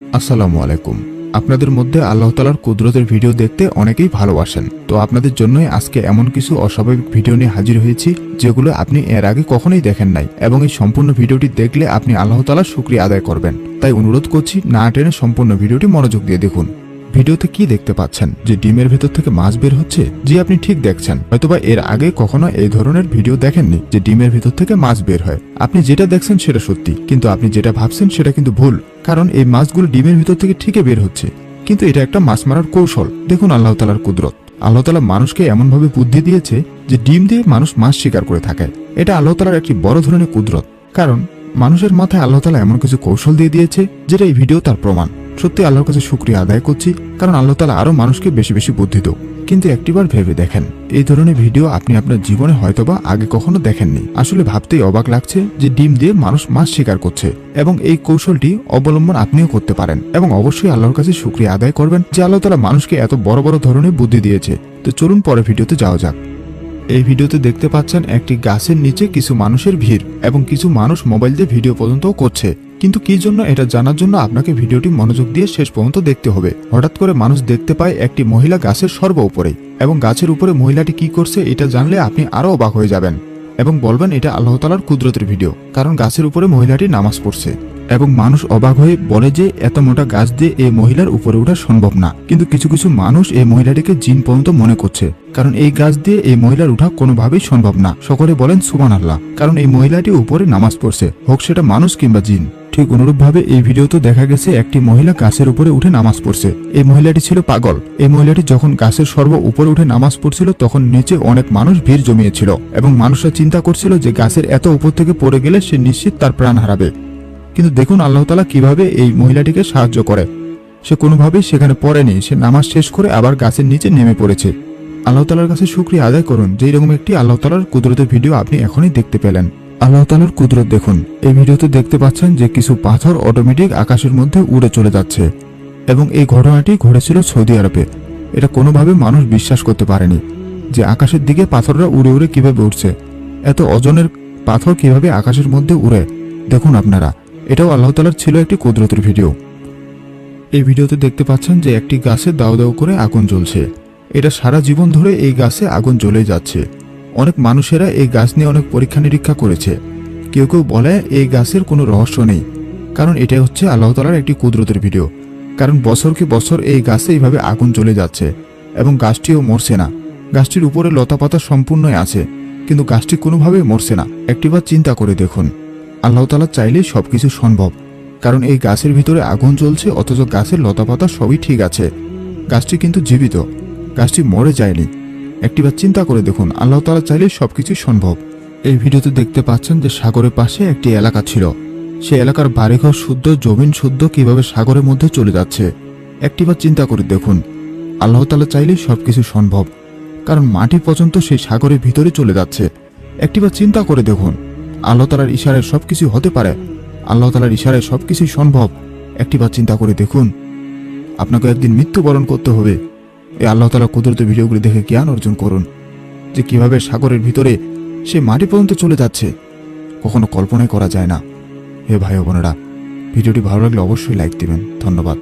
আসসালামু আলাইকুম। আপনাদের মধ্যে আল্লাহ তাআলার কুদরতের ভিডিও দেখতে অনেকেই ভালোবাসেন। তো আপনাদের জন্যই আজকে এমন কিছু অস্বাভাবিক ভিডিও নিয়ে হাজির হয়েছি যেগুলো আপনি এর আগে কখনোই দেখেন নাই, এবং এই সম্পূর্ণ ভিডিওটি দেখলে আপনি আল্লাহ তাআলার শুকরিয়া আদায় করবেন। তাই অনুরোধ করছি না টেনে সম্পূর্ণ ভিডিওটি মনোযোগ দিয়ে দেখুন। ভিডিওতে কি দেখতে পাচ্ছেন যে ডিমের ভেতর থেকে মাছ বের হচ্ছে? জি, আপনি ঠিক দেখছেন। হয়তোবা এর আগে কখনো এই ধরনের ভিডিও দেখেননি যে ডিমের ভেতর থেকে মাছ বের হয়। আপনি যেটা দেখছেন সেটা সত্যি, কিন্তু আপনি যেটা ভাবছেন সেটা কিন্তু ভুল। কারণ এই মাছগুলো ডিমের ভিতর থেকে ঠিকই বের হচ্ছে, কিন্তু এটা একটা মাছ মারার কৌশল। দেখুন আল্লাহ তাআলার কুদরত। আল্লাহ তাআলা মানুষকে এমনভাবে বুদ্ধি দিয়েছে যে ডিম দিয়ে মানুষ মাছ শিকার করে থাকে। এটা আল্লাহ তাআলার একটি বড় ধরনের কুদরত। কারণ মানুষের মাথায় আল্লাহ তাআলা এমন কিছু কৌশল দিয়ে দিয়েছে যেটা এই ভিডিও তার প্রমাণ। সত্যি আল্লাহর কাছে শুকরিয়া আদায় করছি, কারণ আল্লাহ তাআলা আরো মানুষকে বেশি বেশি বুদ্ধি দাও। কিন্তু একটিবার ভেবে দেখেন, এই ধরনের ভিডিও আপনি আপনার জীবনে হয়তোবা আগে কখনো দেখেননি। আসলে ভাবতেই অবাক লাগছে যে ডিম দিয়ে মানুষ মাছ শিকার করছে, এবং এই কৌশলটি অবলম্বন আপনিও করতে পারেন। এবং অবশ্যই আল্লাহর কাছে শুকরিয়া আদায় করবেন যে আল্লাহ তাআলা মানুষকে এত বড় বড় ধরনের বুদ্ধি দিয়েছে। তো চলুন পরে ভিডিওতে যাওয়া যাক। এই ভিডিওতে দেখতে পাচ্ছেন একটি গাছের নিচে কিছু মানুষের ভিড়, এবং কিছু মানুষ মোবাইল দিয়ে ভিডিও পর্যন্ত করছে। কিন্তু কি জন্য এটা জানার জন্য আপনাকে ভিডিওটি মনোযোগ দিয়ে শেষ পর্যন্ত দেখতে হবে। হঠাৎ করে মানুষ দেখতে পায় একটি মহিলা গাছের সর্ব উপরে, এবং গাছের উপরে মহিলাটি কি করছে এটা জানলে আপনি আরো অবাক হয়ে যাবেন এবং বলবেন এটা আল্লাহ তাআলার কুদরতের ভিডিও। কারণ গাছের উপরে মহিলাটি নামাজ পড়ছে, এবং মানুষ অবাক হয়ে বলে যে এত মোটা গাছ দিয়ে এই মহিলার উপরে ওঠা সম্ভব না। কিন্তু কিছু কিছু মানুষ এই মহিলাটিকে জিন পর্যন্ত মনে করছে, কারণ এই গাছ দিয়ে এই মহিলার উঠা কোনোভাবেই সম্ভব না। সকলে বলেন সুবহানাল্লাহ, কারণ এই মহিলাটি উপরে নামাজ পড়ছে, হোক সেটা মানুষ কিংবা জিন। ঠিক অনুরূপভাবে এই ভিডিওতে দেখা গেছে একটি মহিলা গাছের উপরে উঠে নামাজ পড়ছে। এই মহিলাটি ছিল পাগল। এই মহিলাটি যখন গাছের সর্ব উপরে উঠে নামাজ পড়ছিল তখন নিচে অনেক মানুষ ভিড় জমিয়েছিল, এবং মানুষরা চিন্তা করছিল যে গাছের এত উপর থেকে পড়ে গেলে সে নিশ্চিত তার প্রাণ হারাবে। কিন্তু দেখুন আল্লাহ তাআলা কিভাবে এই মহিলাটিকে সাহায্য করে। সে কোনোভাবেই সেখানে পড়েনি, সে নামাজ শেষ করে আবার গাছের নিচে নেমে পড়েছে। আল্লাহ তাআলার কাছে শুকরিয়া আদায় করুন যে এরকম একটি আল্লাহ তাআলার কুদরতের ভিডিও আপনি এখনই দেখতে পেলেন। আল্লাহ তাআলার কুদরত দেখুন। এই ভিডিওতে দেখতে পাচ্ছেন যে কিছু পাথর অটোমেটিক আকাশের মধ্যে উড়ে চলে যাচ্ছে, এবং এই ঘটনাটি ঘটেছিল সৌদি আরবে। এটা কোনোভাবে মানুষ বিশ্বাস করতে পারেনি যে আকাশের দিকে পাথররা উড়ে উড়ে কিভাবে উঠছে। এত ওজনের পাথর কিভাবে আকাশের মধ্যে উড়ে, দেখুন আপনারা। এটাও আল্লাহ তাআলার ছিল একটি কুদরতের ভিডিও। এই ভিডিওতে দেখতে পাচ্ছেন যে একটি গাছে দাউ দাউ করে আগুন জ্বলছে। এটা সারা জীবন ধরে এই গাছে আগুন জ্বলে যাচ্ছে। অনেক মানুষেরা এই গাছ নিয়ে অনেক পরীক্ষা নিরীক্ষা করেছে। কেউ কেউ বলে এই গাছের কোনো রহস্য নেই, কারণ এটাই হচ্ছে আল্লাহ তাআলার একটি কুদরতের ভিডিও। কারণ বছরকে বছর এই গাছে এইভাবে আগুন জ্বলে যাচ্ছে, এবং গাছটিও মরছে না। গাছটির উপরে লতাপাতা সম্পূর্ণই আছে, কিন্তু গাছটি কোনোভাবেই মরছে না। একটিবার চিন্তা করে দেখুন, আল্লাহ তাআলা চাইলেই সবকিছু সম্ভব। কারণ এই গাছের ভিতরে আগুন জ্বলছে, অথচ গাছের লতাপাতা সবই ঠিক আছে। গাছটি কিন্তু জীবিত, গাছটি মরে যায়নি। একটিবার চিন্তা করে দেখুন, আল্লাহ তাআলা চাইলেই সবকিছু সম্ভব। এই ভিডিওতে দেখতে পাচ্ছেন যে সাগরের পাশে একটি এলাকা ছিল। সেই এলাকার বাড়িঘর শুদ্ধ, জমিন শুদ্ধ, কিভাবে সাগরের মধ্যে চলে যাচ্ছে। একটিবার চিন্তা করে দেখুন, আল্লাহ তাআলা চাইলেই সবকিছু সম্ভব। কারণ মাটি পর্যন্ত সেই সাগরের ভিতরে চলে যাচ্ছে। একটিবার চিন্তা করে দেখুন, আল্লাহ তাআলার ইশারায় সবকিছু হতে পারে। আল্লাহ তাআলার ইশারায় সবকিছুই সম্ভব। একটিবার চিন্তা করে দেখুন, আপনাকে একদিন মৃত্যুবরণ করতে হবে। এই আল্লাহ তাআলার কুদরতের ভিডিওগুলি দেখে জ্ঞান অর্জন করুন যে কিভাবে সাগরের ভিতরে সে মাটি পর্যন্ত চলে যাচ্ছে। কখনো কল্পনাই করা যায় না। হে ভাই ও বোনেরা, ভিডিওটি ভালো লাগলে অবশ্যই লাইক দিবেন। ধন্যবাদ।